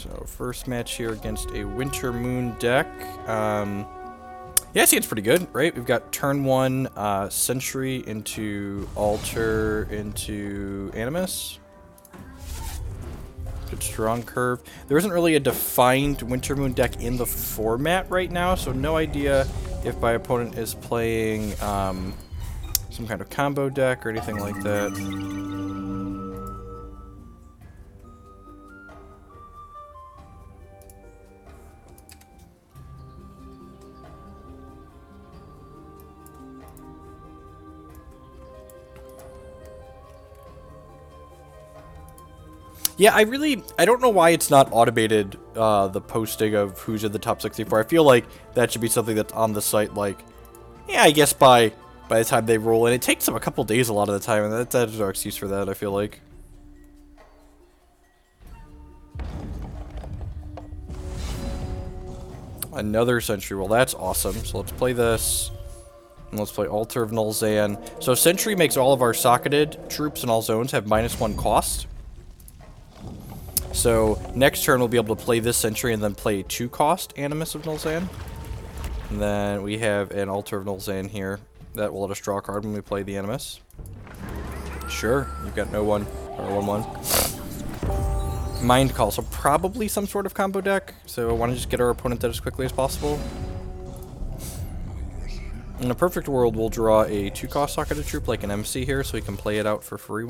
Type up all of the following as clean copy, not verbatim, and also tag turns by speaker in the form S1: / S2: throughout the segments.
S1: So first match here against a Winter Moon deck. Yeah, I see it's pretty good, right? We've got turn 1 Sentry into Altar into Animus. Good strong curve. There isn't really a defined Winter Moon deck in the format right now, so no idea if my opponent is playing some kind of combo deck or anything like that. Yeah, I don't know why it's not automated, the posting of who's in the top 64. I feel like that should be something that's on the site, like, yeah, I guess by the time they roll in. It takes them a couple days a lot of the time, and that's our excuse for that, I feel like. Another Sentry. Well, that's awesome. So let's play this. And let's play Altar of Nulzan. So Sentry makes all of our socketed troops in all zones have -1 cost. So next turn we'll be able to play this Sentry and then play 2 cost Animus of Nulzan. And then we have an Altar of Nulzan here that will let us draw a card when we play the Animus. Sure, you've got no 1 or 1/1. Mind Call, so probably some sort of combo deck. So I want to just get our opponent dead as quickly as possible. In a perfect world, we'll draw a 2-cost socketed troop like an MC here, so we can play it out for free.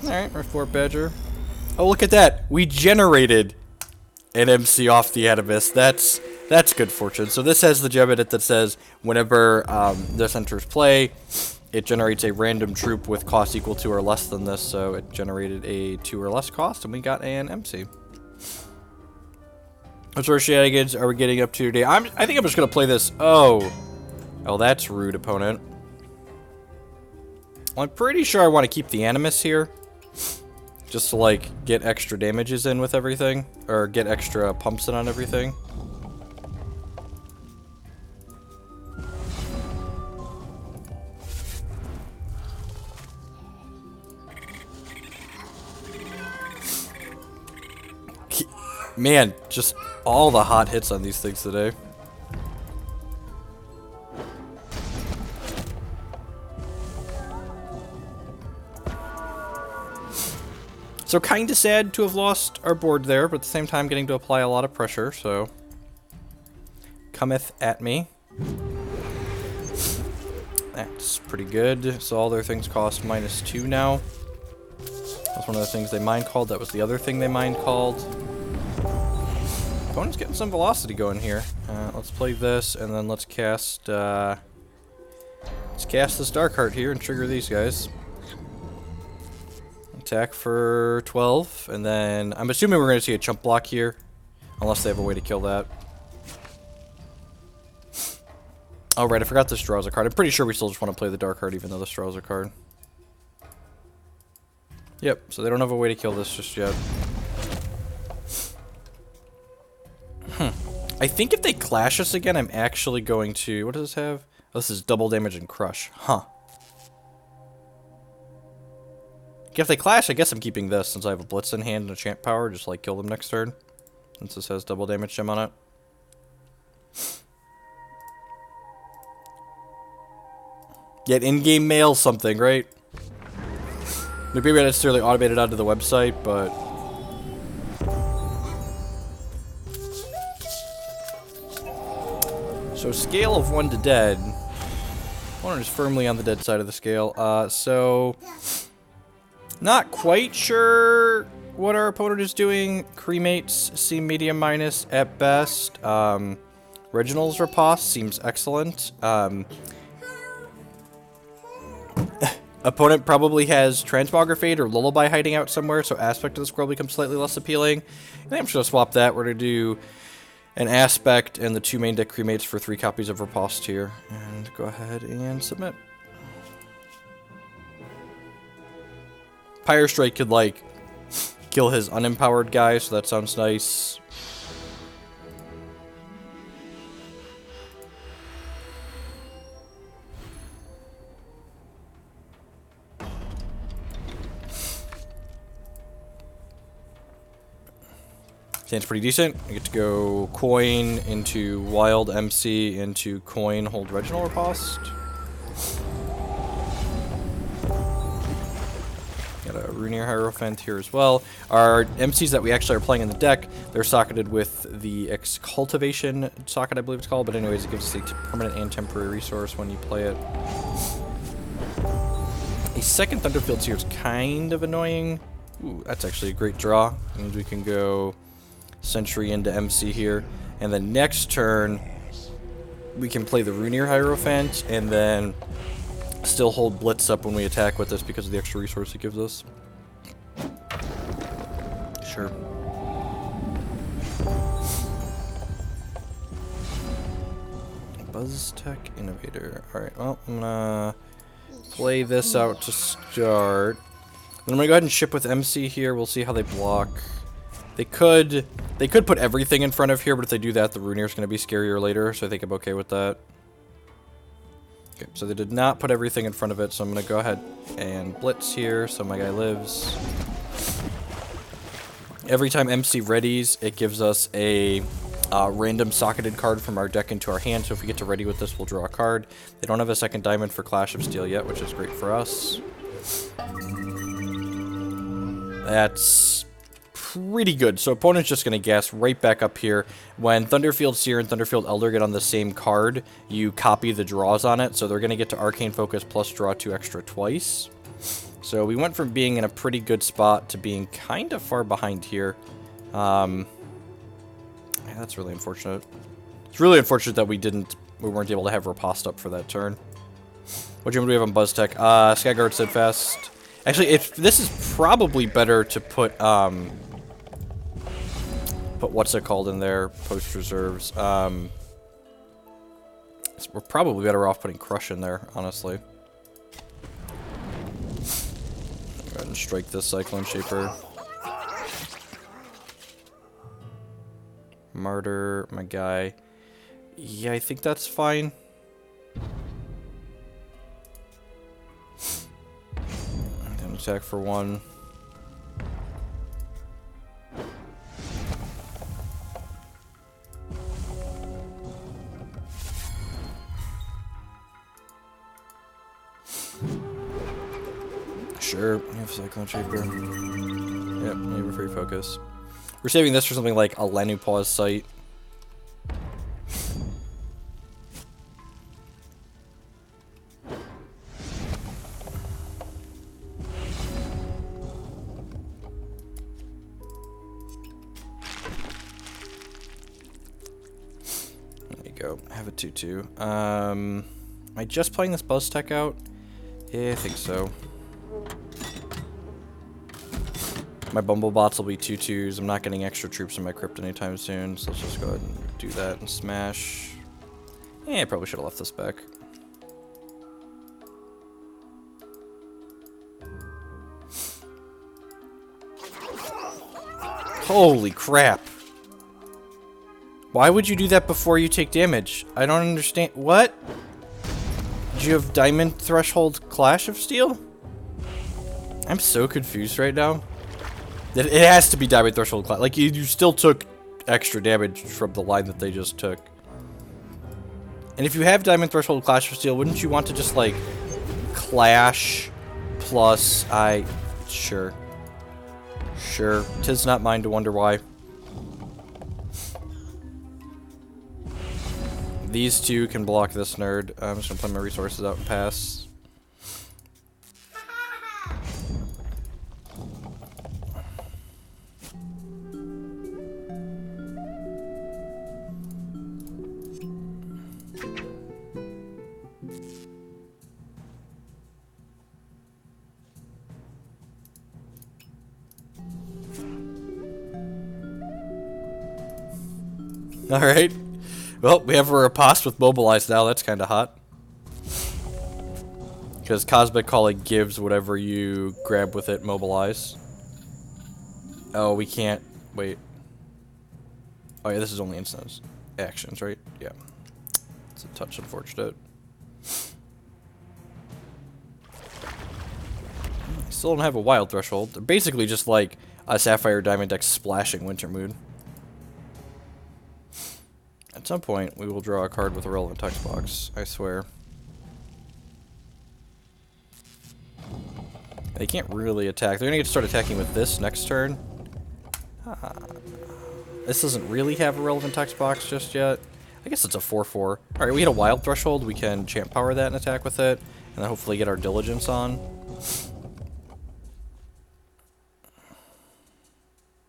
S1: Alright, our Fort Badger. Oh, look at that! We generated an MC off the Animus. That's good fortune. So this has the gem in it that says whenever this enters play, it generates a random troop with cost equal to or less than this. So it generated a 2 or less cost, and we got an MC. What sort of shenanigans are we getting up to today? I think I'm just gonna play this. Oh, that's rude, opponent. Well, I'm pretty sure I want to keep the Animus here. Just to, like, get extra damages in with everything. Or get extra pumps in on everything. Man, just all the hot hits on these things today. So kinda sad to have lost our board there, but at the same time getting to apply a lot of pressure, so cometh at me. That's pretty good. So all their things cost -2 now. That's one of the things they mind called. That was the other thing they mind called. Opponent's getting some velocity going here. Let's play this, and then let's cast this Darkheart here and trigger these guys. Attack for 12, and then I'm assuming we're going to see a chump block here, unless they have a way to kill that. Oh, right, I forgot this draws a card. I'm pretty sure we still just want to play the Darkheart, even though this draws a card. Yep, so they don't have a way to kill this just yet. I think if they clash us again, I'm actually going to... What does this have? Oh, this is double damage and crush. Huh. If they clash, I guess I'm keeping this since I have a Blitz in hand and a Champ Power. Just, like, kill them next turn. Since this has double damage gem on it. Get in-game mail something, right? Maybe not necessarily automated onto the website, but... So, scale of 1 to dead. One is firmly on the dead side of the scale. So... Not quite sure what our opponent is doing. Cremates seem medium minus at best. Reginald's Riposte seems excellent. Opponent probably has Transmogrifade or Lullaby hiding out somewhere, so Aspect of the Scroll becomes slightly less appealing. I think I'm just going to swap that. We're going to do an Aspect and the 2 main deck Cremates for 3 copies of Riposte here. And go ahead and submit. Pyre Strike could, like, kill his unempowered guy, so that sounds nice. Stand's pretty decent. I get to go coin into wild MC into coin hold Reginald Riposte. Got a Runir Hierophant here as well. Our MCs that we actually are playing in the deck, they're socketed with the Excultivation socket, I believe it's called. But anyways, it gives us a permanent and temporary resource when you play it. A second Thunderfield Seer is kind of annoying. Ooh, that's actually a great draw. And we can go Sentry into MC here. And then next turn, we can play the Runir Hierophant and then still hold Blitz up when we attack with this because of the extra resource it gives us. Sure. BuzzTech Innovator. Alright, well, I'm gonna play this out to start. I'm gonna go ahead and ship with MC here. We'll see how they block. They could put everything in front of here, but if they do that, the Runir's gonna be scarier later, so I think I'm okay with that. Okay, so they did not put everything in front of it, so I'm gonna go ahead and blitz here, so my guy lives. Every time MC readies, it gives us a random socketed card from our deck into our hand, so if we get to ready with this, we'll draw a card. They don't have a second diamond for Clash of Steel yet, which is great for us. That's pretty good. So opponent's just going to guess right back up here. When Thunderfield Seer and Thunderfield Elder get on the same card, you copy the draws on it, so they're going to get to Arcane Focus plus draw 2 extra twice. So we went from being in a pretty good spot to being kind of far behind here. Yeah, that's really unfortunate. It's really unfortunate that we weren't able to have Riposte up for that turn. What do we have on BuzzTech? Skyguard Steadfast. Actually, this is probably better to put what's it called in there, post reserves. We're probably better off putting Crush in there, honestly. Go ahead and strike this Cyclone Shaper. Martyr, my guy. Yeah, I think that's fine. Then attack for 1. Sure, you have Cyclone Shaper. Yep, you have a free focus. We're saving this for something like a Lanupause Sight. There you go. Have a 2/2. Am I just playing this BuzzTech out? Yeah, I think so. My Bumblebots will be 2/2s. I'm not getting extra troops in my crypt anytime soon, so let's just go ahead and do that and smash. Yeah, I probably should have left this back. Holy crap. Why would you do that before you take damage? I don't understand. What? Did you have Diamond Threshold Clash of Steel? I'm so confused right now. It has to be Diamond Threshold Clash. Like, you still took extra damage from the line that they just took. And if you have Diamond Threshold Clash of Steel, wouldn't you want to just, like, Clash plus Sure. Sure. 'Tis not mine to wonder why. These two can block this nerd. I'm just gonna play my resources out and pass. Alright. Well, we have a Riposte with Mobilize now. That's kind of hot. Because Cosmic Calling gives whatever you grab with it Mobilize. Oh, we can't. Wait. Oh, yeah, this is only instance actions, right? Yeah. It's a touch unfortunate. Still don't have a wild threshold. They're basically just like a Sapphire Diamond deck splashing Wintermoon. some point, we will draw a card with a relevant text box. I swear. They can't really attack. They're gonna get to start attacking with this next turn. This doesn't really have a relevant text box just yet. I guess it's a 4/4. Alright, we hit a wild threshold. We can champ power that and attack with it. And then hopefully get our diligence on.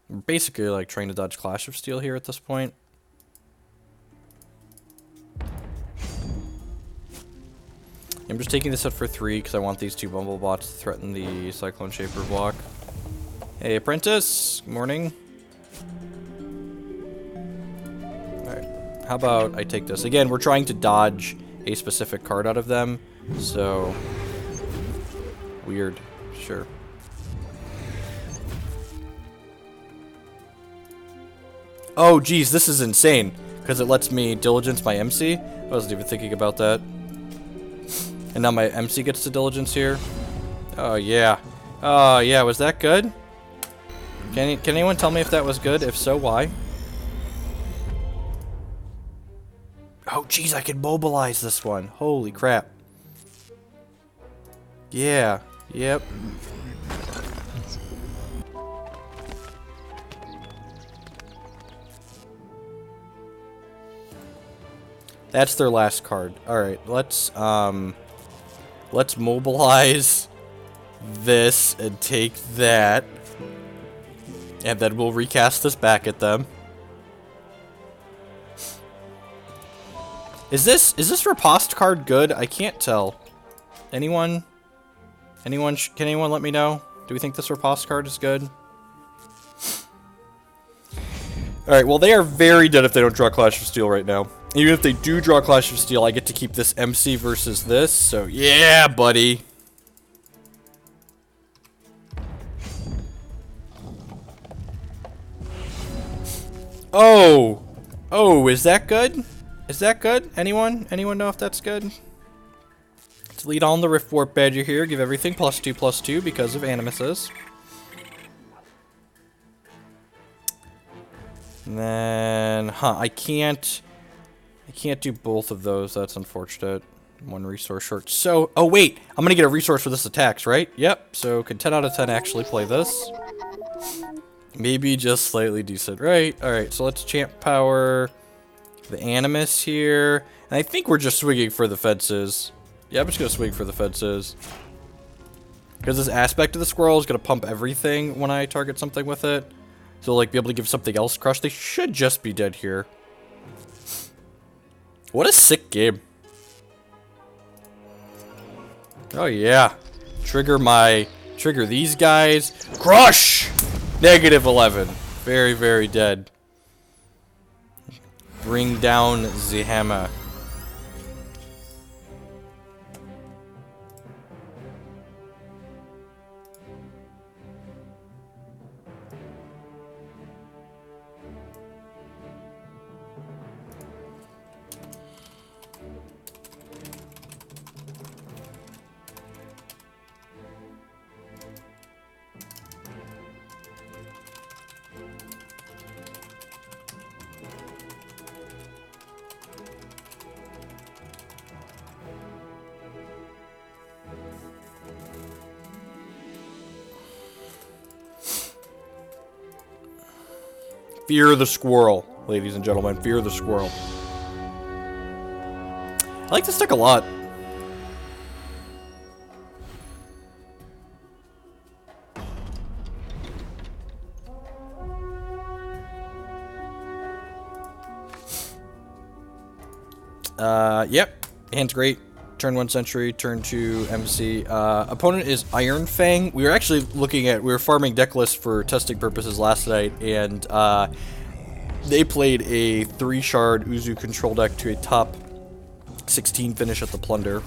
S1: We're basically like trying to dodge Clash of Steel here at this point. I'm just taking this out for 3 because I want these 2 Bumblebots to threaten the Cyclone Shaper block. Hey, Apprentice. Good morning. Alright. How about I take this? Again, we're trying to dodge a specific card out of them. So... weird. Sure. Oh, geez, this is insane. Because it lets me diligence my MC. I wasn't even thinking about that. And now my MC gets to diligence here. Oh, yeah. Oh, yeah, was that good? Can anyone tell me if that was good? If so, why? Oh, geez, I can mobilize this one. Holy crap. Yeah. Yep. That's their last card. Alright, let's mobilize this and take that. And then we'll recast this back at them. Is this riposte card good? I can't tell. Anyone? Can anyone let me know? Do we think this riposte card is good? Alright, well they are very dead if they don't draw Clash of Steel right now. Even if they do draw Clash of Steel, I get to keep this MC versus this, so yeah, buddy. Oh! Oh, is that good? Is that good? Anyone? Anyone know if that's good? Let's lead on the Rift Warp Badger here. Give everything +2/+2 because of Animuses. And then, I can't do both of those. That's unfortunate. 1 resource short. So, oh wait, I'm gonna get a resource for this attacks, right? Yep. So, can 10 out of 10 actually play this? Maybe just slightly decent, right? Alright, so let's champ power the Animus here. And I think we're just swinging for the fences. Yeah, I'm just gonna swing for the fences. Because this aspect of the squirrel is gonna pump everything when I target something with it. So, like, be able to give something else crush. They should just be dead here. What a sick game. Oh, yeah. Trigger these guys. Crush! -11. Very, very dead. Bring down the hammer. Fear the squirrel, ladies and gentlemen. Fear the squirrel. I like this deck a lot. Yep. Hand's great. Turn 1 Sentry, turn 2 MC. Opponent is Iron Fang. We were farming deck lists for testing purposes last night, and they played a 3-shard Uzu control deck to a top 16 finish at the Plunder.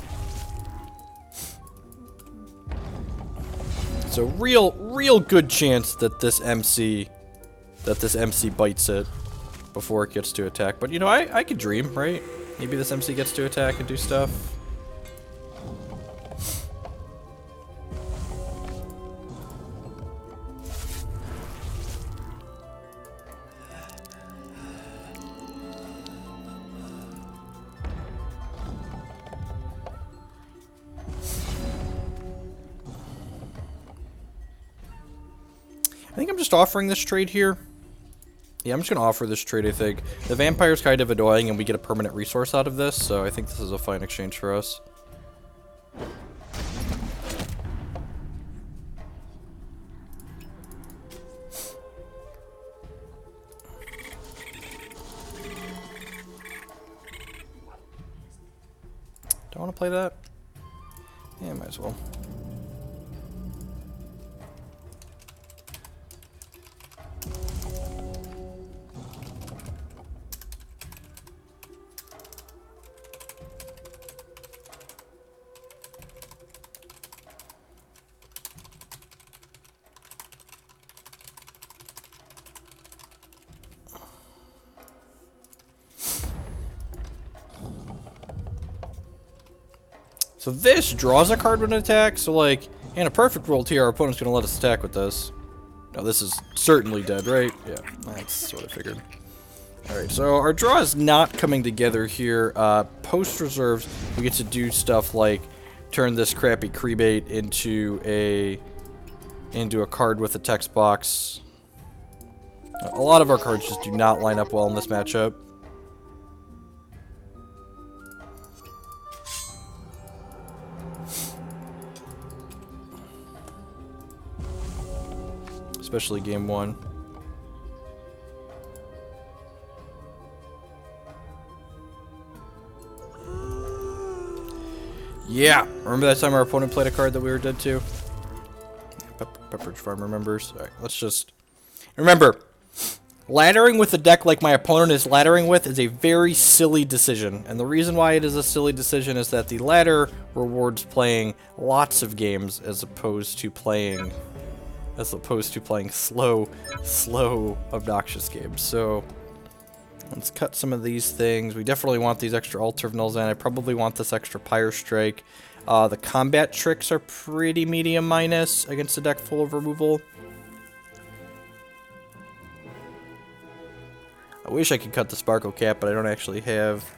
S1: So real good chance that this MC bites it before it gets to attack. But you know, I could dream, right? Maybe this MC gets to attack and do stuff. think I'm just offering this trade here. Yeah, I'm just going to offer this trade, I think. The vampire's kind of annoying, and we get a permanent resource out of this, so I think this is a fine exchange for us. Do I want to play that? Yeah, might as well. So this draws a card when it attacks, so like, in a perfect world here, our opponent's going to let us attack with this. Now this is certainly dead, right? Yeah, that's what I figured. Alright, so our draw is not coming together here. Post reserves, we get to do stuff like turn this crappy Creebait into a card with a text box. A lot of our cards just do not line up well in this matchup. Especially game one. Yeah! Remember that time our opponent played a card that we were dead to? Pepperidge Farm remembers. Alright, let's just... Remember, laddering with a deck like my opponent is laddering with is a very silly decision. And the reason why it is a silly decision is that the ladder rewards playing lots of games as opposed to playing slow, obnoxious games. So, let's cut some of these things. We definitely want these extra Altar of Nulzan. I probably want this extra Pyre Strike. The combat tricks are pretty medium minus against a deck full of removal. I wish I could cut the Sparkle Cap, but I don't actually have.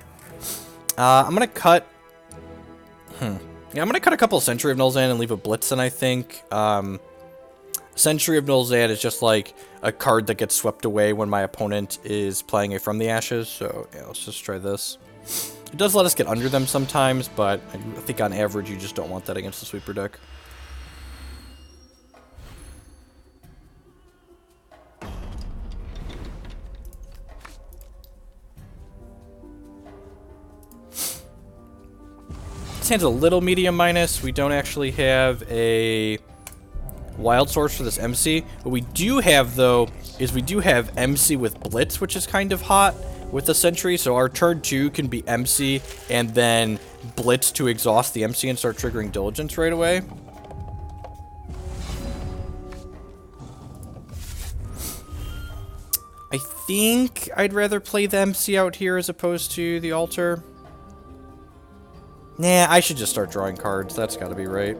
S1: I'm gonna cut. Yeah, I'm gonna cut a couple of Century of Nulzan and leave a Blitzen, I think. Century of Nulzan is just like a card that gets swept away when my opponent is playing a From the Ashes, so yeah, let's just try this. It does let us get under them sometimes, but I think on average you just don't want that against the sweeper deck. This hand's a little medium minus. We don't actually have a wild source for this MC. What we do have, though, is we do have MC with Blitz, which is kind of hot with the Sentry. So our turn 2 can be MC and then Blitz to exhaust the MC and start triggering Diligence right away. I think I'd rather play the MC out here as opposed to the Altar. Nah, I should just start drawing cards. That's gotta be right.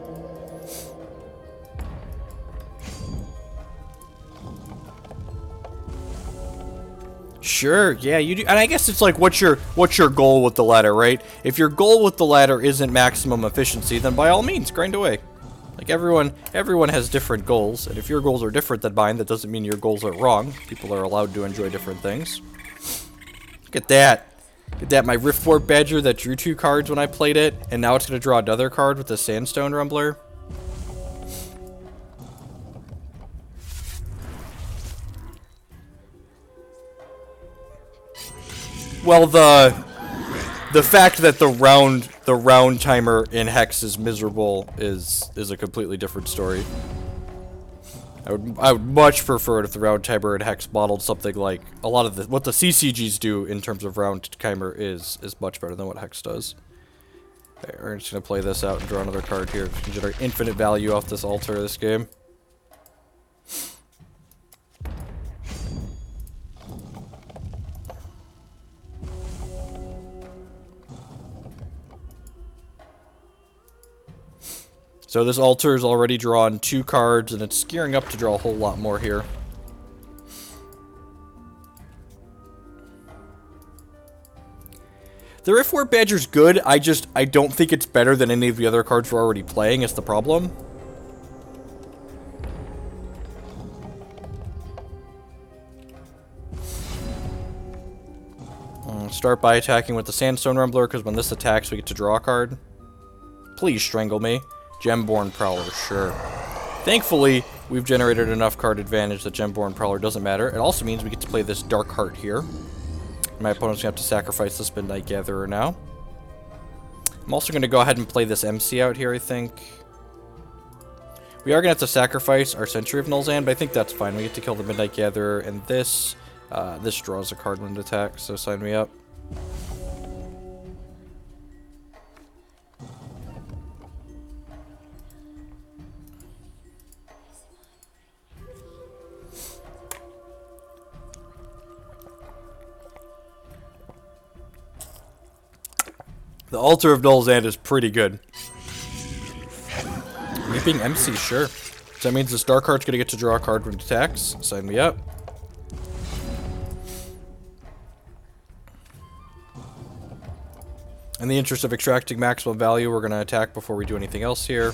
S1: Sure, yeah, you do. And I guess it's like, what's your goal with the ladder, right? If your goal with the ladder isn't maximum efficiency, then by all means, grind away. Like, everyone has different goals, and if your goals are different than mine, that doesn't mean your goals are wrong. People are allowed to enjoy different things. Look at that. Look at that, my Riftwarp Badger that drew 2 cards when I played it, and now it's going to draw another card with the Sandstone Rumbler. Well, the fact that the round timer in Hex is miserable is a completely different story. I would much prefer it if the round timer in Hex modeled something like a lot of what the CCGs do in terms of round timer is much better than what Hex does. Okay, we're just gonna play this out and draw another card here. We can generate infinite value off this altar this game. So this altar is already drawn 2 cards, and it's gearing up to draw a whole lot more here. The Riftwarp Badger's good, I don't think it's better than any of the other cards we're already playing, is the problem. Start by attacking with the Sandstone Rumbler, because when this attacks, we get to draw a card. Please strangle me. Gemborn Prowler, sure. Thankfully, we've generated enough card advantage that Gemborn Prowler doesn't matter. It also means we get to play this Dark Heart here. My opponent's going to have to sacrifice this Midnight Gatherer now. I'm also going to go ahead and play this MC out here, I think. We are going to have to sacrifice our Century of Null's End, but I think that's fine. We get to kill the Midnight Gatherer, and this draws a card when it attacks, so sign me up. The Altar of Null's End is pretty good. Reaping MC, sure. So that means this Dark Heart's gonna get to draw a card when it attacks. Sign me up. In the interest of extracting maximum value, we're gonna attack before we do anything else here.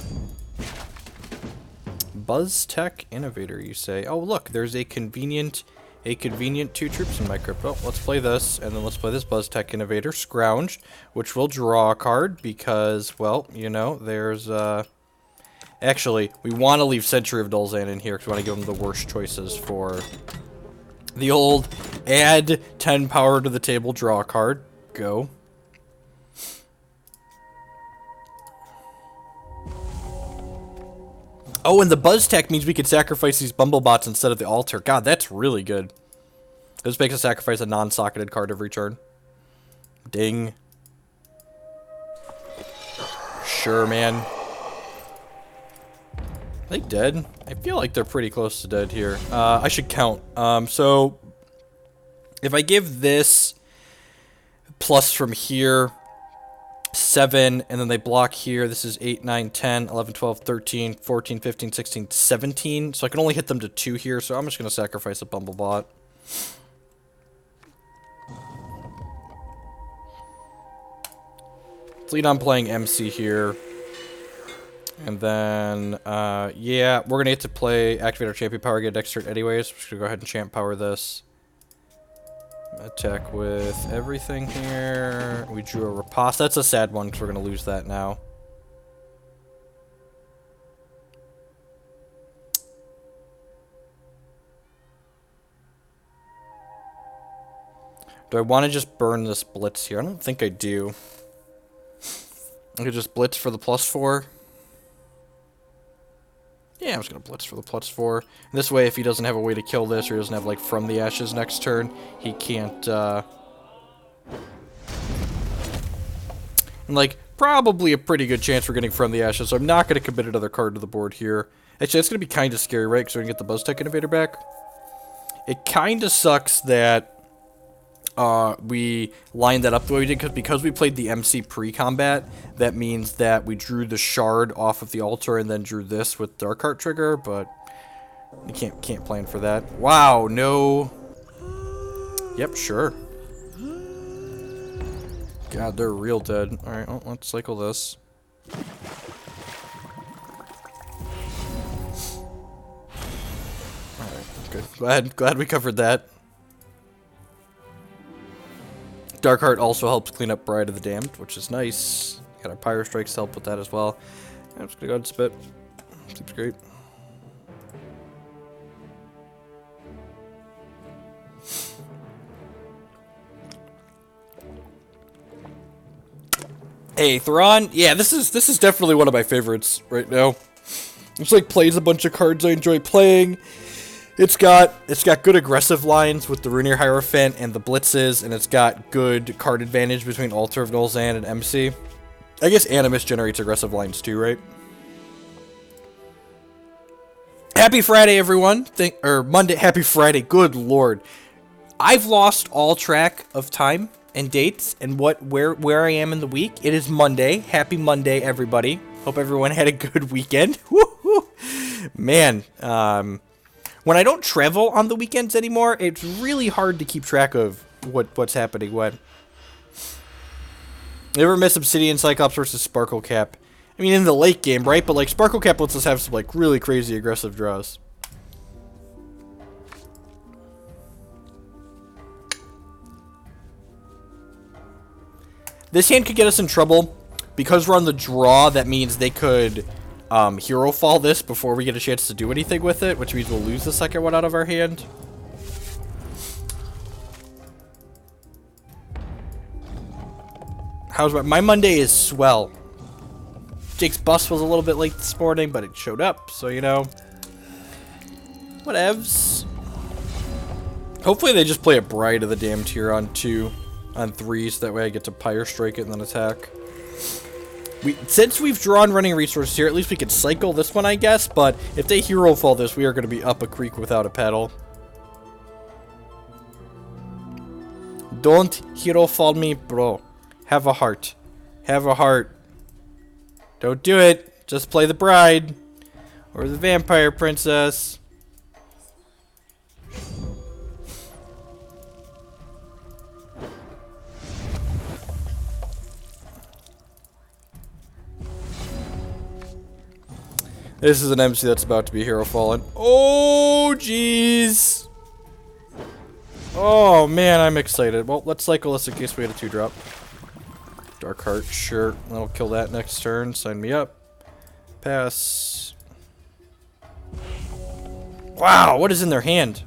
S1: BuzzTech Innovator, you say? Oh, look, there's a convenient 2 troops in my crypt. Well, let's play this, and then let's play this BuzzTech Innovator, Scrounged, which will draw a card because, well, you know, there's, actually, we want to leave Century of Null's End in here because we want to give them the worst choices for the old add 10 power to the table, draw a card. Go. Oh, and the BuzzTech means we could sacrifice these Bumblebots instead of the altar. God, that's really good. This makes us sacrifice a non-socketed card every turn. Ding. Sure, man. Are they dead? I feel like they're pretty close to dead here. I should count. So, if I give this plus from here 7, and then they block here. This is 8, 9, 10, 11, 12, 13, 14, 15, 16, 17. So I can only hit them to 2 here, so I'm just going to sacrifice a Bumblebot. Let's lead on playing MC here. And then, yeah, we're going to get to play Activate our Champion Power, get Dexter anyways. We're just going to go ahead and Champ Power this. Attack with everything here. We drew a Riposte. That's a sad one because we're going to lose that now. Do I want to just burn this Blitz here? I don't think I do. I could just Blitz for the +4. Yeah, I'm just going to Blitz for the +4. And this way, if he doesn't have a way to kill this, or he doesn't have, like, From the Ashes next turn, he can't, and, like, probably a pretty good chance we're getting From the Ashes, so I'm not going to commit another card to the board here. Actually, that's going to be kind of scary, right? Because we're going to get the BuzzTech Innovator back. It kind of sucks that we lined that up the way we did, because we played the MC pre-combat. That means that we drew the Shard off of the altar and then drew this with Dark Heart trigger, but you can't plan for that. Wow, no. Yep, sure. God, they're real dead. Alright, well, let's cycle this. Alright, good. Glad we covered that. Darkheart also helps clean up Bride of the Damned, which is nice. Got our Pyro Strikes to help with that as well. I'm just gonna go ahead and spit. Seems great. Hey, Thrawn. Yeah, this is definitely one of my favorites right now. It's like plays a bunch of cards I enjoy playing. It's got good aggressive lines with the Runir Hierophant and the Blitzes, and it's got good card advantage between Altar of Null's End and MC. I guess Animus generates aggressive lines too, right? Happy Friday, everyone. Or Monday. Happy Friday. Good lord. I've lost all track of time and dates and where I am in the week. It is Monday. Happy Monday, everybody. Hope everyone had a good weekend. Woo-hoo. Man, when I don't travel on the weekends anymore, it's really hard to keep track of what's happening when. You ever miss Obsidian Cyclops versus Sparkle Cap? I mean, in the late game, right? But, like, Sparkle Cap lets us have some, like, really crazy aggressive draws. This hand could get us in trouble. Because we're on the draw, that means they could hero fall this before we get a chance to do anything with it, which means we'll lose the second one out of our hand. How's my Monday is swell. Jake's bus was a little bit late this morning, but it showed up, so you know. Whatevs. Hopefully they just play a Bride of the Damned here on 3, so that way I get to Pyre Strike it and then attack. Since we've drawn running resources here, at least we could cycle this one, I guess, but if they hero fall this, we are going to be up a creek without a paddle. Don't hero fall me, bro. Have a heart. Have a heart. Don't do it. Just play the Bride. Or the Vampire Princess. This is an MC that's about to be hero fallen. Oh, jeez. Oh, man, I'm excited. Well, let's cycle this in case we get a 2-drop. Dark Heart, sure. That'll kill that next turn. Sign me up. Pass. Wow, what is in their hand?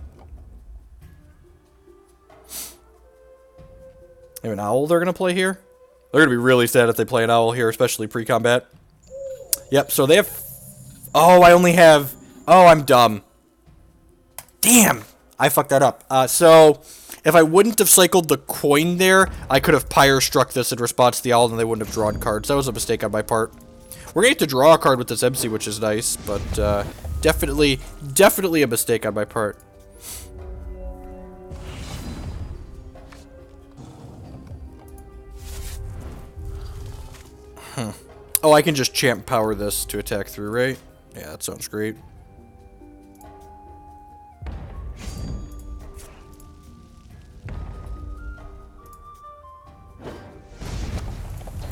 S1: They have an owl they're going to play here? They're going to be really sad if they play an owl here, especially pre-combat. Yep, so they have... Oh, I only have... Oh, I'm dumb. Damn! I fucked that up. So, if I wouldn't have cycled the coin there, I could have Pyre struck this in response to the owl and they wouldn't have drawn cards. That was a mistake on my part. We're going to get to draw a card with this MC, which is nice, but definitely a mistake on my part. Oh, I can just champ power this to attack through, right? Yeah, that sounds great.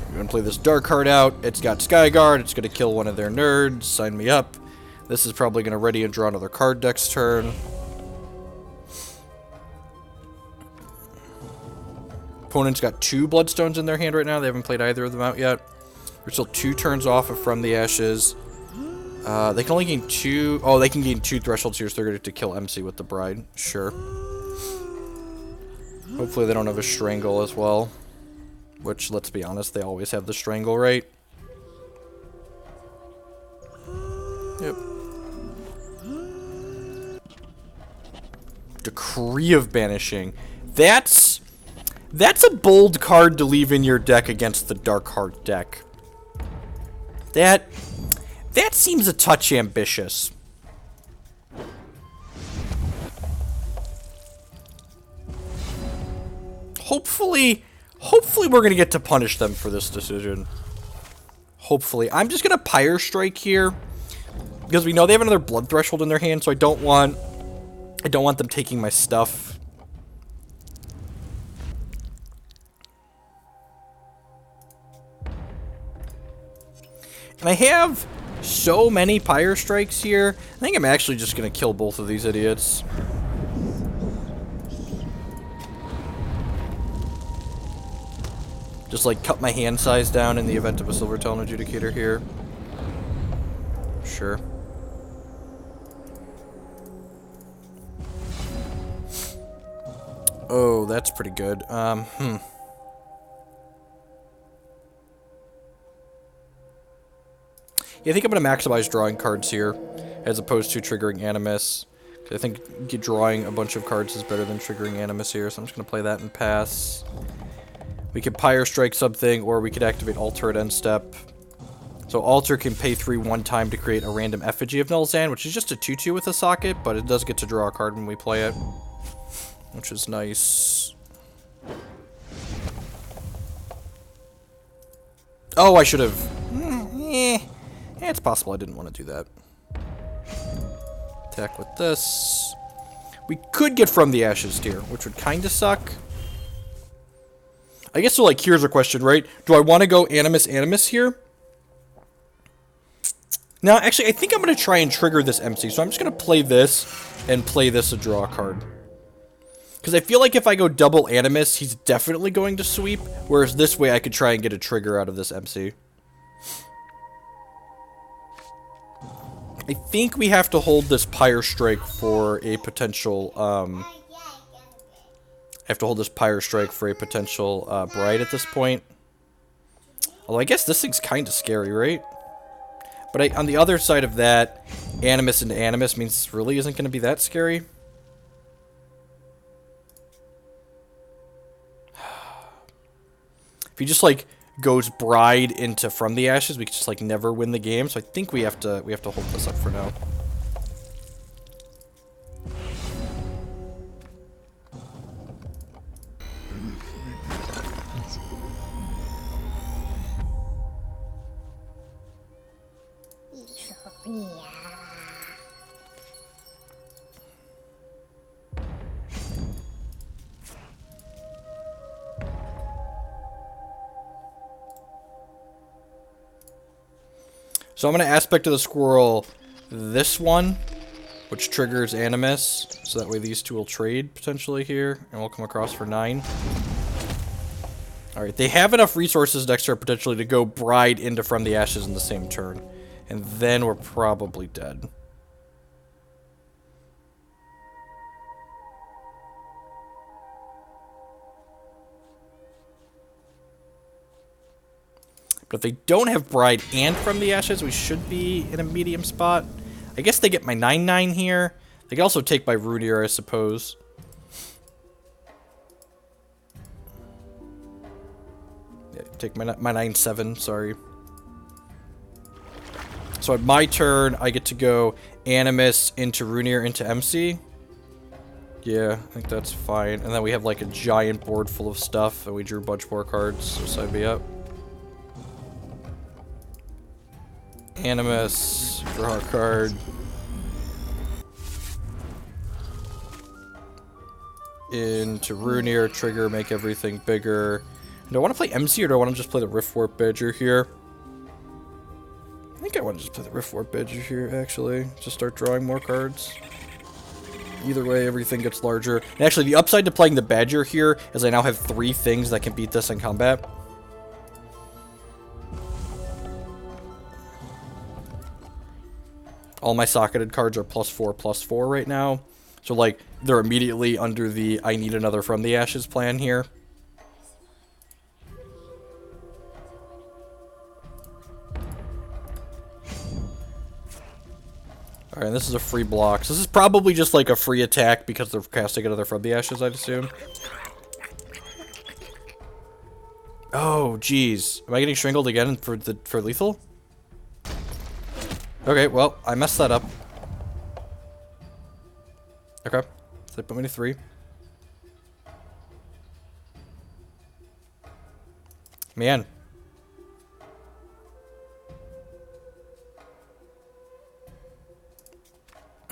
S1: I'm gonna play this Dark Heart out. It's got Skyguard. It's gonna kill one of their nerds. Sign me up. This is probably gonna ready and draw another card next turn. Opponent's got 2 Bloodstones in their hand right now. They haven't played either of them out yet. We're still 2 turns off of From the Ashes. They can only gain 2... Oh, they can gain 2 thresholds here, so they're going to kill MC with the Bride. Sure. Hopefully they don't have a Strangle as well. Which, let's be honest, they always have the Strangle, right? Yep. Decree of Banishing. That's a bold card to leave in your deck against the Dark Heart deck. That seems a touch ambitious. Hopefully we're gonna get to punish them for this decision. Hopefully. I'm just gonna Pyre Strike here. Because we know they have another Blood Threshold in their hand, so I don't want them taking my stuff. And I have so many Pyre Strikes here. I think I'm actually just going to kill both of these idiots. Just like cut my hand size down in the event of a Silver Talon Adjudicator here. Sure. Oh, that's pretty good. Yeah, I think I'm going to maximize drawing cards here, as opposed to triggering Animus. I think drawing a bunch of cards is better than triggering Animus here, so I'm just going to play that and pass. We could Pyre Strike something, or we could activate Alter at end step. So Alter can pay 3 one time to create a random Effigy of Nulzan, which is just a 2/2 with a socket, but it does get to draw a card when we play it, which is nice. Oh, I should have... Yeah, it's possible I didn't want to do that. Attack with this. We could get From the Ashes here, which would kind of suck. I guess so, like, here's a question, right? Do I want to go Animus here? Now, actually, I think I'm going to try and trigger this MC, so I'm just going to play this and play this to draw a card. Because I feel like if I go double Animus, he's definitely going to sweep. Whereas this way, I could try and get a trigger out of this MC. I think we have to hold this Pyre Strike for a potential, I have to hold this Pyre Strike for a potential, Bride at this point. Although I guess this thing's kind of scary, right? But on the other side of that, Animus into Animus means this really isn't going to be that scary. If he just, like, goes Bride into From the Ashes, we could just, like, never win the game. So I think we have to hold this up for now. So I'm going to Aspect of the Squirrel this one, which triggers Animus, so that way these two will trade potentially here, and we'll come across for 9. Alright, they have enough resources next turn potentially to go Bride into From the Ashes in the same turn, and then we're probably dead. But if they don't have Bride and From the Ashes, we should be in a medium spot. I guess they get my 9/9 here. They can also take my Rudier, I suppose. Yeah, take my 9/7, sorry. So at my turn, I get to go Animus into Rudier into MC. Yeah, I think that's fine. And then we have like a giant board full of stuff, and we drew a bunch more cards, so side me up. Animus, draw a card. Into Rudier, trigger, make everything bigger. Do I want to play MC or do I want to just play the Riftwarp Badger here? I think I want to just play the Riftwarp Badger here, actually. Just start drawing more cards. Either way, everything gets larger. And actually, the upside to playing the Badger here is I now have 3 things that can beat this in combat. All my socketed cards are +4/+4 right now. So, like, they're immediately under the I need another From the Ashes plan here. Alright, this is a free block. So this is probably just like a free attack because they're casting another From the Ashes, I'd assume. Oh, jeez. Am I getting strangled again for lethal? Okay, well, I messed that up. Okay. So they put me to 3. Man.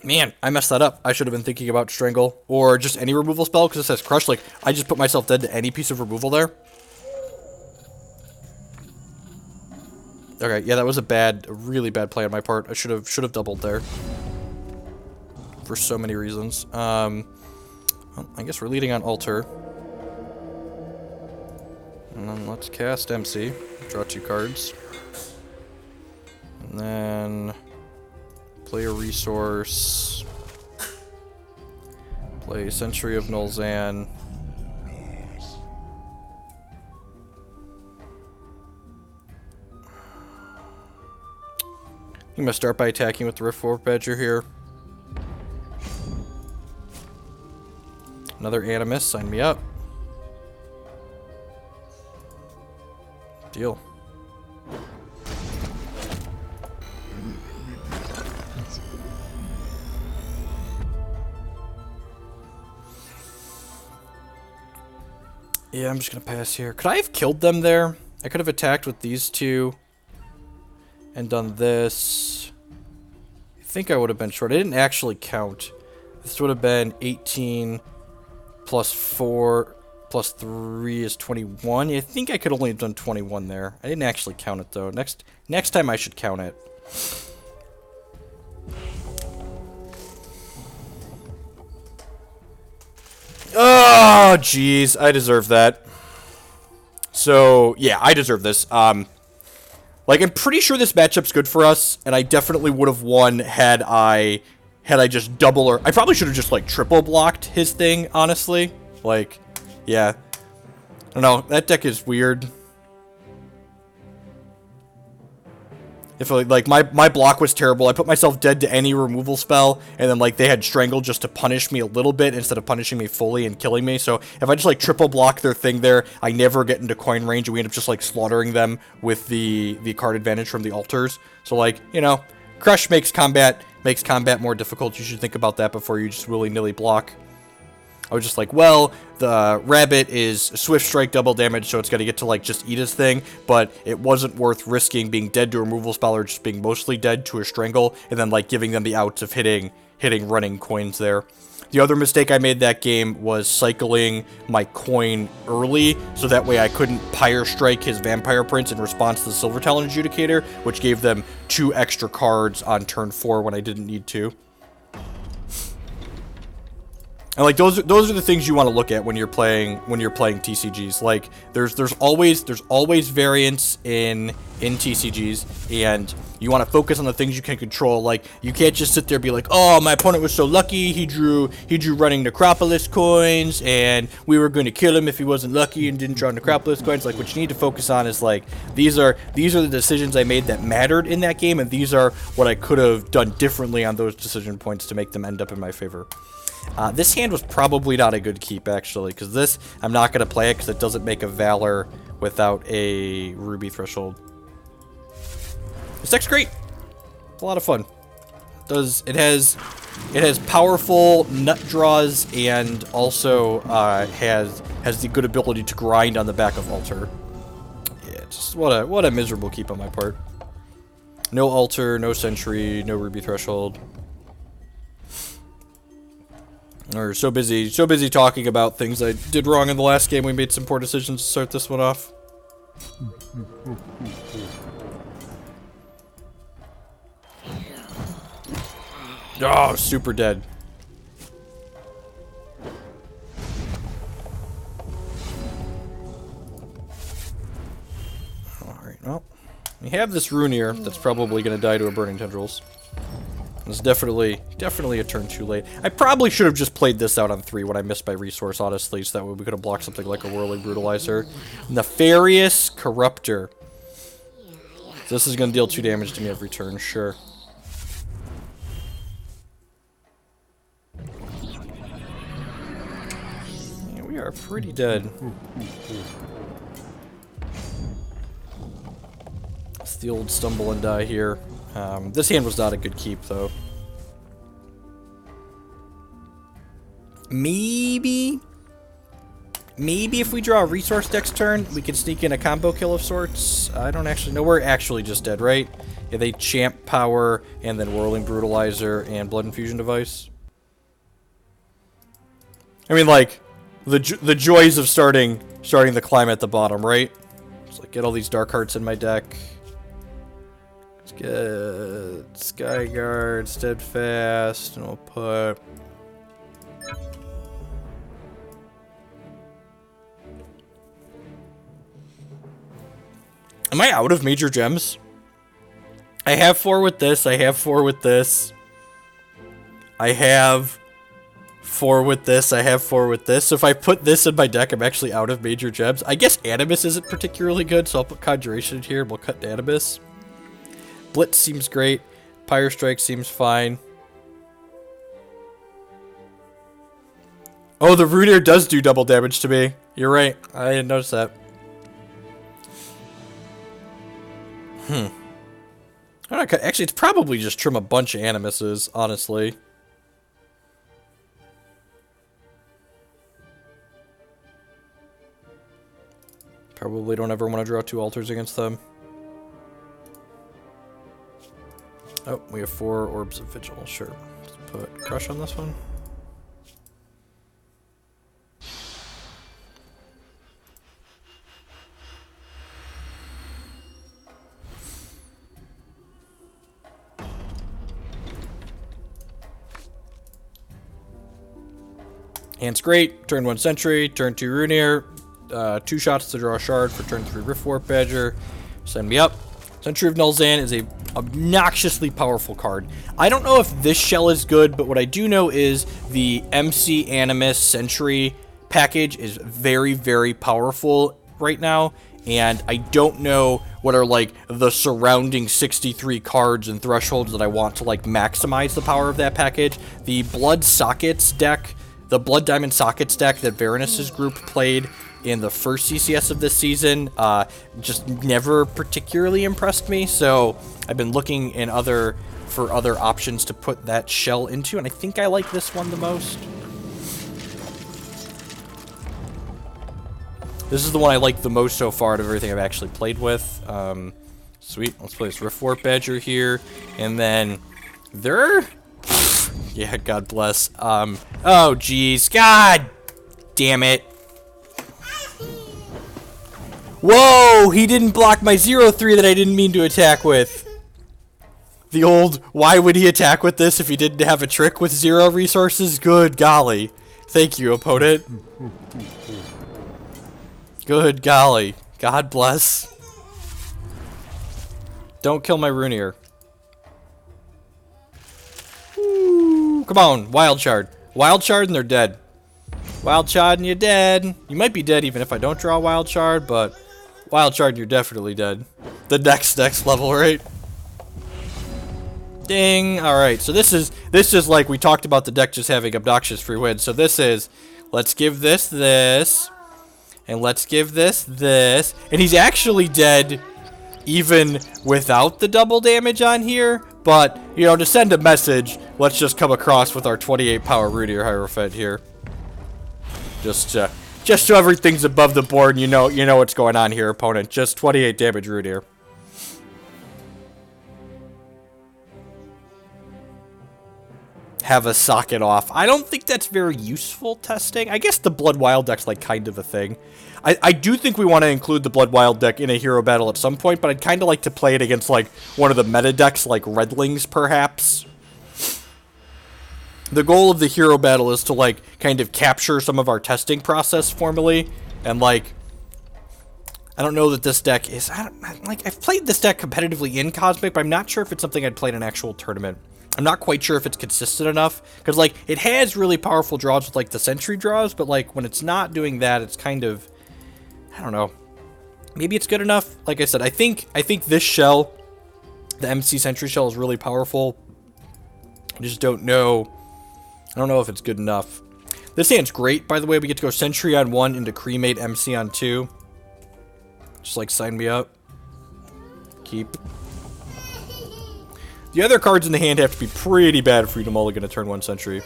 S1: Man, I messed that up. I should have been thinking about Strangle or just any removal spell because it says Crush. Like, I just put myself dead to any piece of removal there. Okay, yeah, that was a really bad play on my part. I should have doubled there. For so many reasons. Well, I guess we're leading on Altar. And then let's cast MC. Draw 2 cards. And then play a resource. Play Century of Nulzan. I'm gonna start by attacking with the Riftwarp Badger here. Another Animus, sign me up. Deal. Yeah, I'm just gonna pass here. Could I have killed them there? I could have attacked with these 2 and done this. I think I would have been short. I didn't actually count. This would have been 18 plus 4 plus 3 is 21. I think I could only have done 21 there. I didn't actually count it though. Next time I should count it. Oh! Oh, jeez. I deserve that. So, yeah, I deserve this. Like, I'm pretty sure this matchup's good for us, and I definitely would have won had I just double or... I probably should have just, like, triple blocked his thing, honestly. Like, yeah. I don't know. That deck is weird. If, like, my block was terrible, I put myself dead to any removal spell, and then, like, they had Strangle just to punish me a little bit instead of punishing me fully and killing me. So if I just, like, triple block their thing there, I never get into coin range, and we end up just, like, slaughtering them with the card advantage from the altars. So, like, you know, Crush makes combat more difficult. You should think about that before you just willy-nilly block. I was just like, well, the rabbit is Swift Strike double damage, so it's got to get to, like, just eat his thing, but it wasn't worth risking being dead to a removal spell or just being mostly dead to a Strangle, and then, like, giving them the outs of hitting running coins there. The other mistake I made that game was cycling my coin early, so that way I couldn't Pyre Strike his Vampire Prince in response to the Silver Talon Adjudicator, which gave them 2 extra cards on turn 4 when I didn't need to. And, like, those are the things you want to look at when you're playing TCGs. Like, there's always variance in TCGs, and you want to focus on the things you can control. Like, you can't just sit there and be like, oh, my opponent was so lucky, he drew running Necropolis coins, and we were going to kill him if he wasn't lucky and didn't draw Necropolis coins. Like, what you need to focus on is, like, these are the decisions I made that mattered in that game, and these are what I could have done differently on those decision points to make them end up in my favor. This hand was probably not a good keep, actually, because this, I'm not going to play it because it doesn't make a Valor without a Ruby Threshold. This deck's great. It's a lot of fun. It has powerful nut draws and also has the good ability to grind on the back of Altar. Yeah, just what a miserable keep on my part. No Altar, no Sentry, no Ruby Threshold. Or so busy talking about things I did wrong in the last game, we made some poor decisions to start this one off. Oh, super dead. Alright, well. We have this Runear that's probably going to die to a Burning Tendrils. It's definitely a turn too late. I probably should have just played this out on 3 when I missed my resource, honestly, so that way we could have blocked something like a Whirling Brutalizer. Nefarious Corruptor. So this is going to deal 2 damage to me every turn, sure. Yeah, we are pretty dead. It's the old stumble and die here. This hand was not a good keep, though. Maybe if we draw a resource next turn, we can sneak in a combo kill of sorts. I don't actually know. We're actually just dead, right? Yeah, they champ power and then Whirling Brutalizer and Blood Infusion Device. I mean, like, the joys of starting the climb at the bottom, right? Just like get all these dark hearts in my deck. Let's get Skyguard, Steadfast, and we'll put. Am I out of major gems? I have 4 with this. I have 4 with this. I have 4 with this. I have 4 with this. So if I put this in my deck, I'm actually out of major gems. I guess Animus isn't particularly good, so I'll put Conjuration in here and we'll cut Animus. Blitz seems great. Pyre Strike seems fine. Oh, the Runear does do double damage to me. You're right. I didn't notice that. Actually, it's probably just trim a bunch of Animuses, honestly. Probably don't ever want to draw 2 altars against them. Oh, we have 4 Orbs of Vigil. Sure. Let's put Crush on this one. Hand's great. Turn 1 Sentry, turn 2 Runear, 2 shots to draw a shard for turn 3 Riftwarp Badger. Send me up. Sentry of Nulzan is a obnoxiously powerful card. I don't know if this shell is good, but what I do know is the MC Animus Sentry package is very, very powerful right now, and I don't know what are like the surrounding 63 cards and thresholds that I want to like maximize the power of that package. The Blood Sockets deck, the Blood Diamond Sockets deck that Varanus' group played in the first CCS of this season, just never particularly impressed me, so I've been looking for other options to put that shell into, and I think I like this one the most. This is the one I like the most so far out of everything I've actually played with. Sweet, let's play this Riftwarp Badger here, and then there... yeah, God bless. Oh, geez, God damn it. Whoa! He didn't block my 0-3 that I didn't mean to attack with. The old, why would he attack with this if he didn't have a trick with 0 resources? Good golly. Thank you, opponent. Good golly. God bless. Don't kill my Runear. Ooh, come on, Wild Shard. Wild Shard and they're dead. Wild Shard and you're dead. You might be dead even if I don't draw Wild Shard, but Wild Shard, you're definitely dead. The next level, right? Ding. Alright, so this is like we talked about the deck just having obnoxious free wins. So this is, let's give this, and let's give this, and he's actually dead even without the double damage on here, but, you know, to send a message, let's just come across with our 28 power Runear Hierophant here. Just so everything's above the board, you know what's going on here, opponent. Just 28 damage Runear. Have a socket off. I don't think that's very useful testing. I guess the Blood Wild deck's like kind of a thing. I do think we want to include the Blood Wild deck in a hero battle at some point, but I'd kind of like to play it against like one of the meta decks like Redlings perhaps. The goal of the hero battle is to like kind of capture some of our testing process formally, and like I don't know that this deck is I've played this deck competitively in Cosmic, but I'm not sure if it's something I'd play in an actual tournament. I'm not quite sure if it's consistent enough, because like it has really powerful draws with like the Sentry draws, but like when it's not doing that, it's kind of, I don't know. Maybe it's good enough. Like I said, I think this shell, the MC Sentry shell, is really powerful. I just don't know. I don't know if it's good enough. This hand's great, by the way. We get to go Sentry on 1 into Cremate MC on 2. Just like sign me up. Keep. The other cards in the hand have to be pretty bad for you to mulligan a turn 1 Sentry.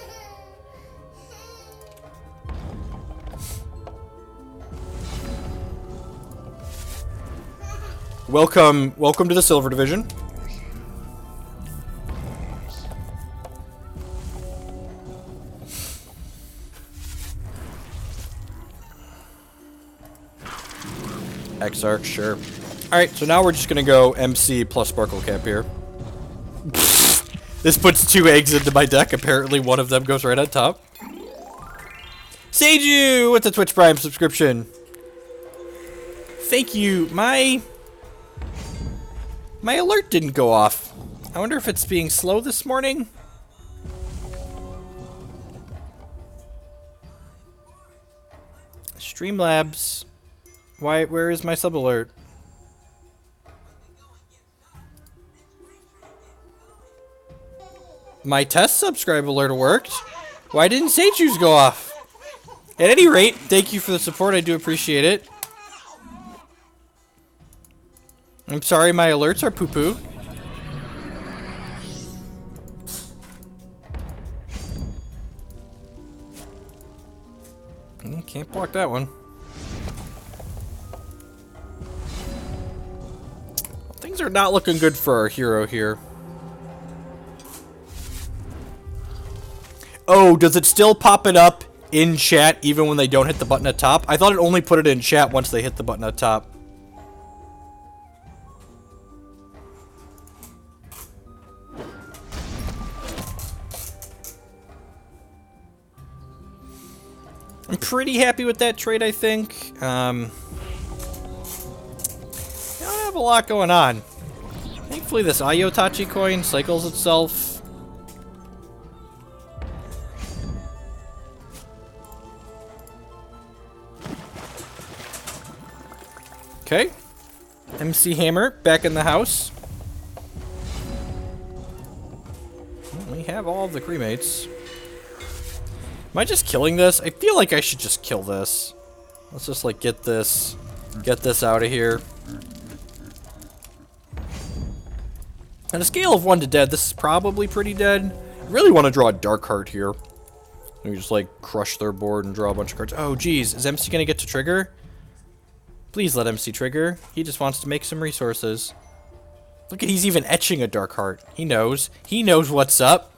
S1: Welcome to the Silver Division. Exarch, sure. Alright, so now we're just gonna go MC plus Sparkle Cap here. This puts 2 eggs into my deck. Apparently one of them goes right on top. Seiju with the Twitch Prime subscription. Thank you. My alert didn't go off. I wonder if it's being slow this morning. Streamlabs. Where is my sub alert? My test subscribe alert worked. Why didn't Seiju's go off? At any rate, thank you for the support. I do appreciate it. I'm sorry my alerts are poo-poo. Can't block that one. Things are not looking good for our hero here. Oh, does it still pop it up in chat even when they don't hit the button at top? I thought it only put it in chat once they hit the button at top. I'm pretty happy with that trade, I think. I don't have a lot going on. Thankfully, this Ayotachi coin cycles itself. Okay. MC Hammer back in the house. We have all of the cremates. Am I just killing this? I feel like I should just kill this. Let's just like get this out of here. On a scale of 1 to dead, this is probably pretty dead. I really want to draw a Dark Heart here. We just like crush their board and draw a bunch of cards. Oh geez, is MC gonna get to trigger? Please let MC trigger. He just wants to make some resources. Look at, he's even etching a Dark Heart. He knows. He knows what's up.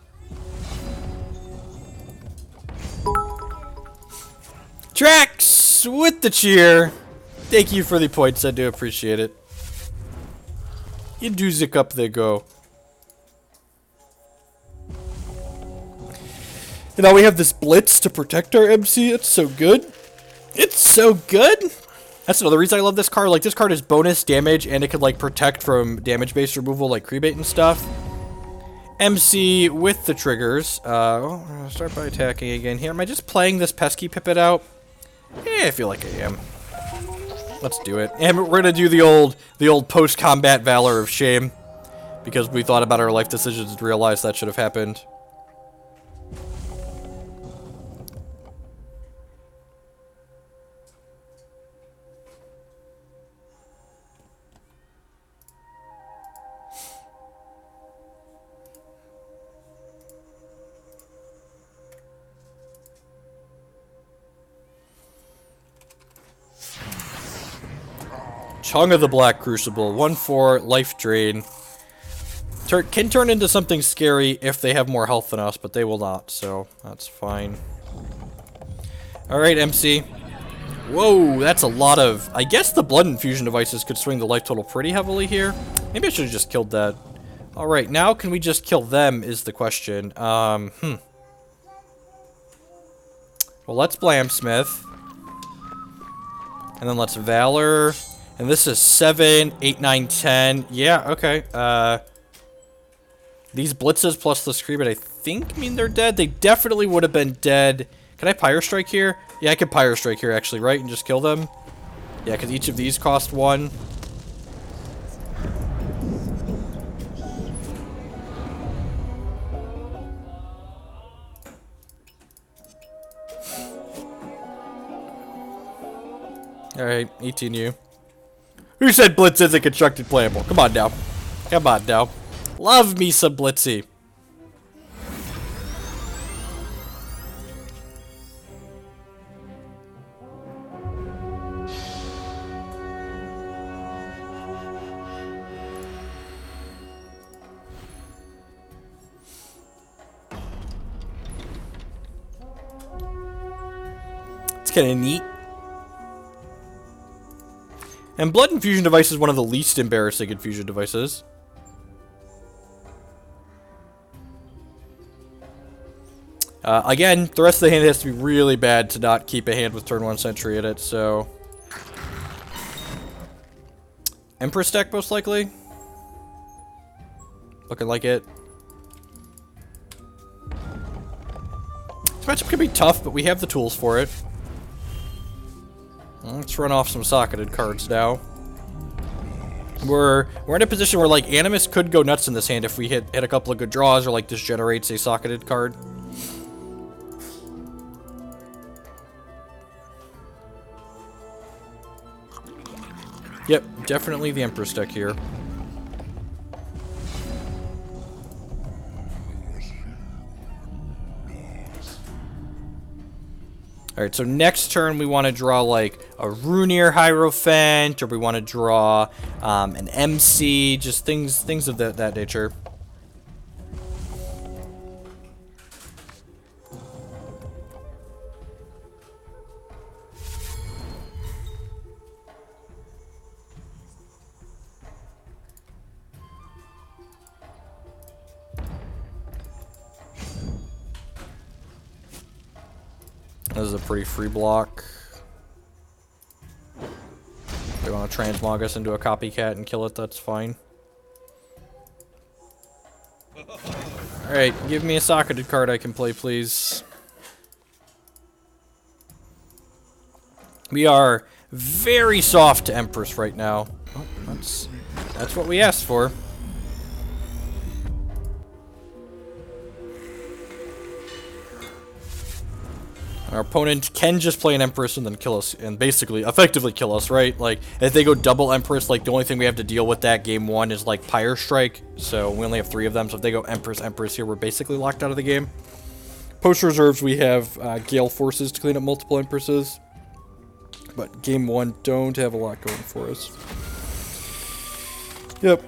S1: Trax with the cheer. Thank you for the points. I do appreciate it. You do zick up they go. And now we have this Blitz to protect our MC. It's so good. It's so good. That's another reason I love this card. Like, this card is bonus damage, and it could, like, protect from damage-based removal, like Cremate and stuff. MC with the triggers. Well, we're gonna start by attacking again here. Am I just playing this pesky Pipit out? Yeah, I feel like I am. Let's do it. And we're gonna do the old post-combat valor of shame. Because we thought about our life decisions and realized that should have happened. Chung of the Black Crucible, 1/4, life drain. Can turn into something scary if they have more health than us, but they will not, so that's fine. Alright, MC. Whoa, that's a lot of... I guess the blood infusion devices could swing the life total pretty heavily here. Maybe I should have just killed that. Alright, now can we just kill them is the question. Well, let's Blamsmith. And then let's Valor. And this is 7, 8, 9, 10. Yeah, okay. These blitzes plus the Scream, I think mean they're dead. They definitely would have been dead. Can I Pyro Strike here? Yeah, I could Pyro Strike here, actually, right? And just kill them? Yeah, because each of these cost 1. Alright, 18U. Who said Blitz isn't constructed playable? Come on now. Come on now. Love me some Blitzy. It's kind of neat. And Blood Infusion Device is one of the least embarrassing infusion devices. Again, the rest of the hand has to be really bad to not keep a hand with turn 1 Sentry in it, so... Empress deck, most likely? Looking like it. This matchup could be tough, but we have the tools for it. Let's run off some socketed cards now. We're in a position where, like, Animus could go nuts in this hand if we hit a couple of good draws, or, like, this generates a socketed card. Yep, definitely the Empress deck here. Alright, so next turn we want to draw like a Runir Hierophant, or we want to draw an MC, just things of that nature. This is a pretty free block. If they want to transmog us into a copycat and kill it, that's fine. Alright, give me a socketed card I can play, please. We are very soft to Empress right now. Oh, that's what we asked for. Our opponent can just play an Empress and then kill us, and basically, effectively kill us, right? Like, if they go double Empress, like, the only thing we have to deal with that game one is, like, Pyre Strike, so we only have 3 of them, so if they go Empress, Empress here, we're basically locked out of the game. Post reserves, we have Gale Forces to clean up multiple Empresses, but game one don't have a lot going for us. Yep.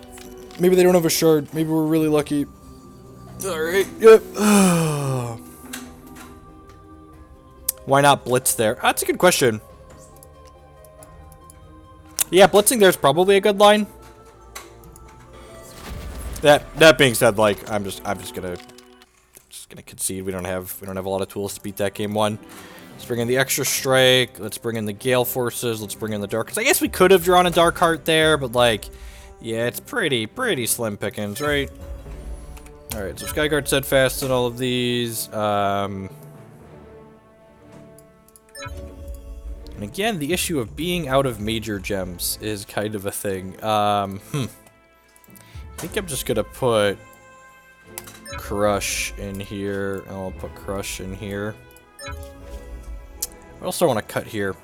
S1: Maybe they don't have a shard. Maybe we're really lucky. Alright, yep. Why not blitz there? That's a good question. Yeah, blitzing there is probably a good line. That being said, like I'm just gonna concede. We don't have a lot of tools to beat that game one. Let's bring in the extra strike. Let's bring in the Gale Forces. Let's bring in the dark. I guess we could have drawn a dark heart there, but like, yeah, it's pretty slim pickings, right? All right, so Skyguard Steadfast and all of these. And again, the issue of being out of major gems is kind of a thing. I think I'm just gonna put Crush in here, and I'll put Crush in here. I also want to cut here.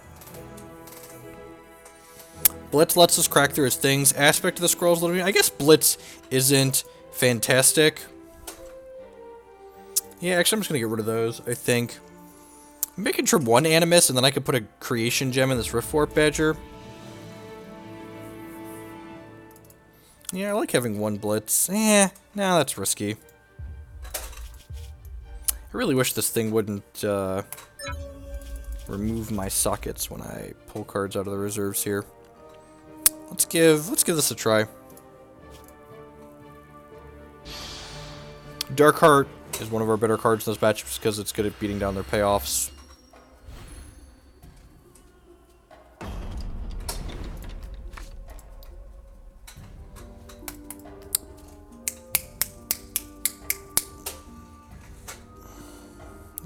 S1: Blitz lets us crack through his things. Aspect of the Scrolls, I guess Blitz isn't fantastic. Yeah, actually, I'm just gonna get rid of those, I think. Maybe I can trim 1 Animus, and then I could put a Creation Gem in this Rift Warp Badger. Yeah, I like having 1 Blitz. No, that's risky. I really wish this thing wouldn't remove my sockets when I pull cards out of the reserves here. Let's give this a try. Darkheart is one of our better cards in this match just because it's good at beating down their payoffs.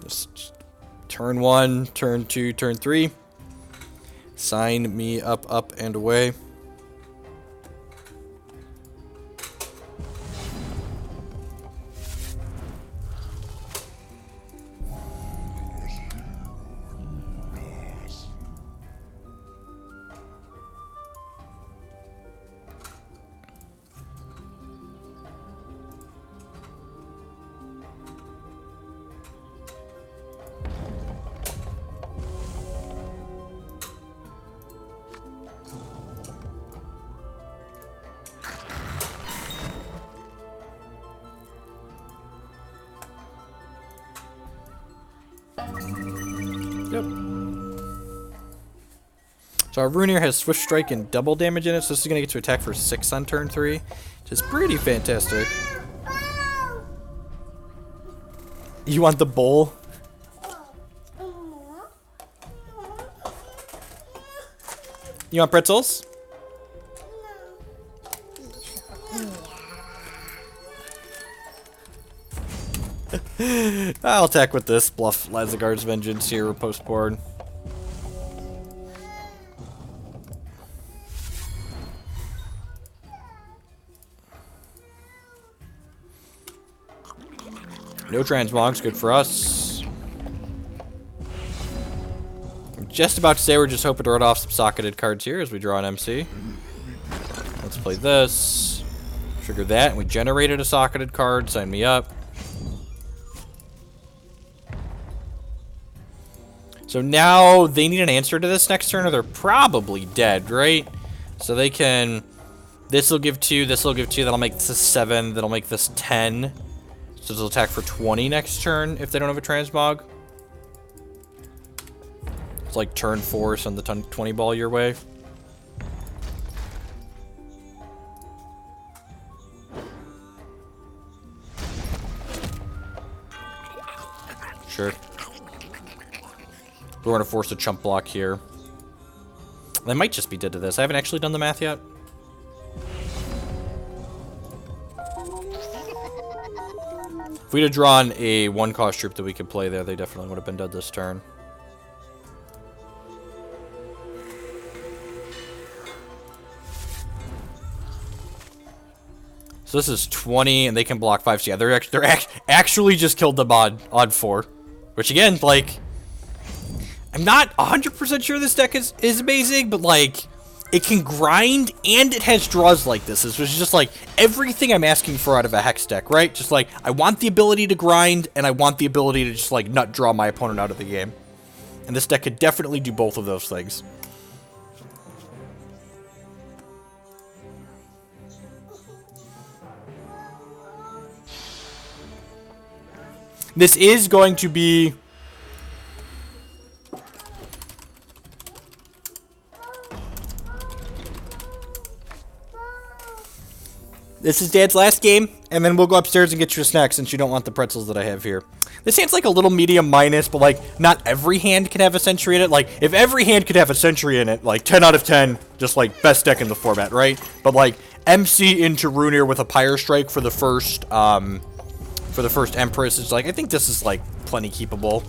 S1: Just turn 1, turn 2, turn 3. Sign me up, up, and away. Yep. So our Runeer has Swift Strike and double damage in it, so this is going to get to attack for 6 on turn 3, which is pretty fantastic. You want the bowl? You want pretzels? I'll attack with this, bluff Lazagard's Vengeance here, post-board. No transmogs, good for us. I'm just about to say we're just hoping to run off some socketed cards here as we draw an MC. Let's play this. Trigger that, and we generated a socketed card, sign me up. So now they need an answer to this next turn, or they're probably dead, right? So they can... This will give 2, this will give 2, that'll make this 7, that'll make this 10. So they'll attack for 20 next turn if they don't have a transmog. It's like turn 4, send the 20 ball your way. Sure. We're going to force a chump block here. They might just be dead to this. I haven't actually done the math yet. If we'd have drawn a 1-cost troop that we could play there, they definitely would have been dead this turn. So this is 20, and they can block 5. So yeah, they're actually just killed them on 4. Which again, like, I'm not 100% sure this deck is amazing, but like, it can grind, and it has draws like this. Which is just like everything I'm asking for out of a Hex deck, right? Just like, I want the ability to grind, and I want the ability to just like nut draw my opponent out of the game. And this deck could definitely do both of those things. This is going to be... This is Dad's last game, and then we'll go upstairs and get you a snack since you don't want the pretzels that I have here. This hand's like a little medium minus, but like, not every hand can have a sentry in it. Like, if every hand could have a sentry in it, like, 10 out of 10, just like, best deck in the format, right? But like, MC into Runir with a Pyre Strike for the first, Empress, it's like, I think this is like, plenty keepable.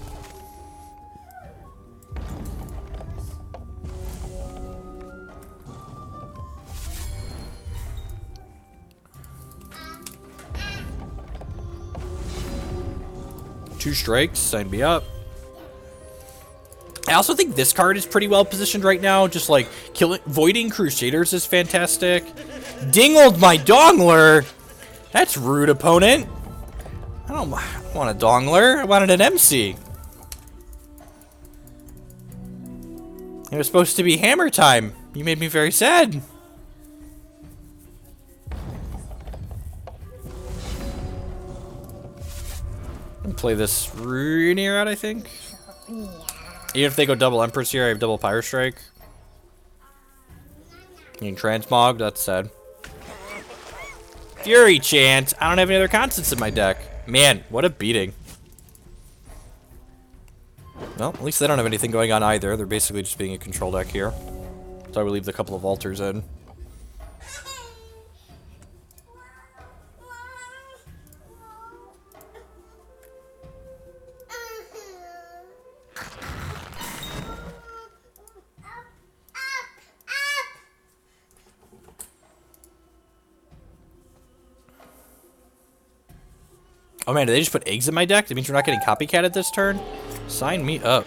S1: Two strikes, sign me up. I also think this card is pretty well positioned right now. Just like Voiding Crusaders is fantastic. Dingled my Dongler. That's rude, opponent. I don't want a Dongler. I wanted an MC. It was supposed to be hammer time. You made me very sad. Play this Runir out, I think. Even if they go double Empress here, I have double Pyre Strike. You can Transmog, that's sad. Fury Chant. I don't have any other constants in my deck. Man, what a beating. Well, at least they don't have anything going on either. They're basically just being a control deck here. So I would leave the couple of altars in. Oh man, did they just put eggs in my deck? That means we're not getting copycatted this turn? Sign me up.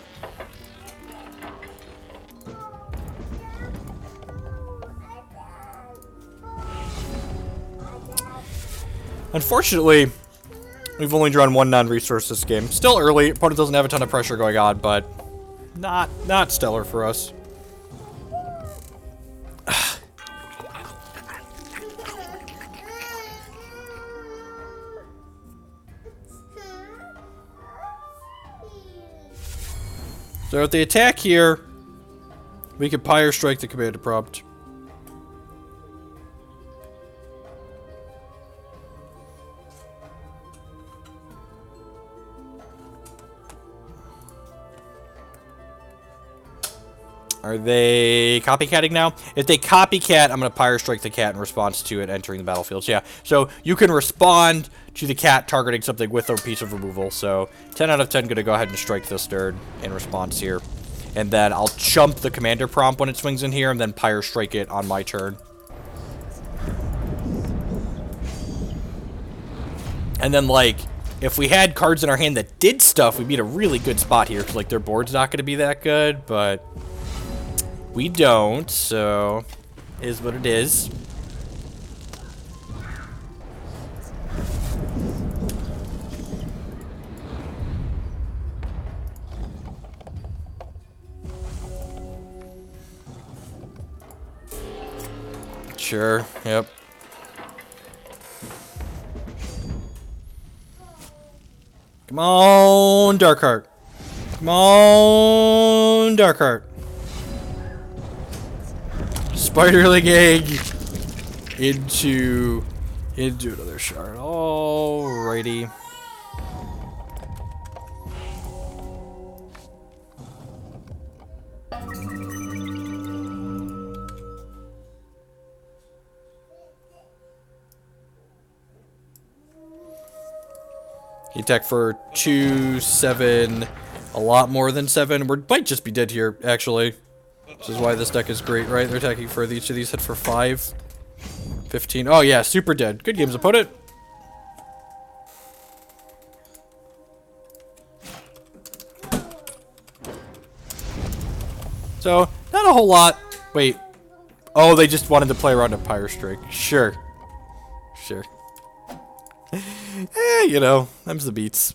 S1: Unfortunately, we've only drawn one non-resource this game. Still early, opponent doesn't have a ton of pressure going on, but not stellar for us. So at the attack here, we can Pyre Strike the Commander Prompt. Are they copycatting now? If they copycat, I'm going to Pyre Strike the cat in response to it entering the battlefield. So yeah, so you can respond to the cat targeting something with a piece of removal. So 10 out of 10 going to go ahead and strike this third in response here. And then I'll chump the commander prompt when it swings in here and then Pyre Strike it on my turn. And then like, if we had cards in our hand that did stuff, we'd be in a really good spot here. Because like their board's not going to be that good, but... we don't, so it is what it is. Sure, yep. Come on, Darkheart. Come on, Darkheart. Spiderling Egg into another shard. Alrighty. He attacked for 2, 7, a lot more than 7. We might just be dead here, actually. Which is why this deck is great, right? They're attacking for each of these hit for 5, 15. Oh yeah, super dead. Good games, opponent. So, not a whole lot. Wait. Oh, they just wanted to play around a Pyre Strike. Sure. Sure. You know, them's the beats.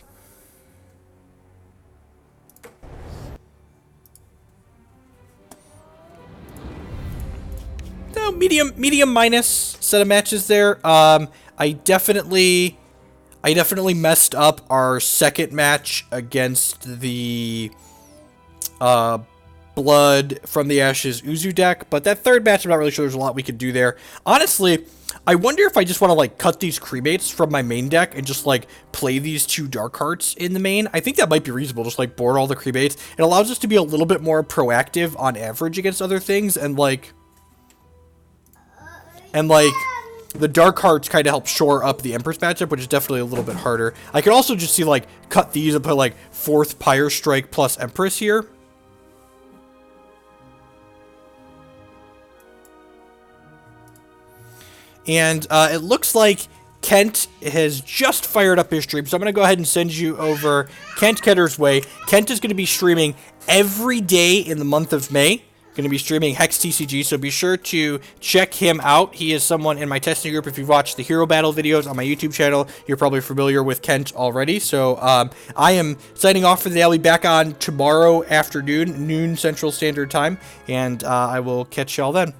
S1: No, medium minus set of matches there. I definitely messed up our second match against the Blood from the Ashes Uzu deck, but that third match, I'm not really sure there's a lot we could do there. Honestly, I wonder if I just want to, like, cut these cremates from my main deck and just, like, play these 2 Dark Hearts in the main. I think that might be reasonable, just, like, board all the cremates. It allows us to be a little bit more proactive on average against other things, and, like, the Dark Hearts kind of help shore up the Empress matchup, which is definitely a little bit harder. I could also just see, like, cut these and put, like, 4th Pyre Strike plus Empress here. And it looks like Kent has just fired up his stream, so I'm going to go ahead and send you over Kent Ketter's way. Kent is going to be streaming every day in the month of May. Going to be streaming Hex TCG, so be sure to check him out. He is someone in my testing group. If you've watched the Hero Battle videos on my YouTube channel, you're probably familiar with Kent already. So I am signing off for the day. I'll be back on tomorrow afternoon, noon Central Standard Time, and I will catch y'all then.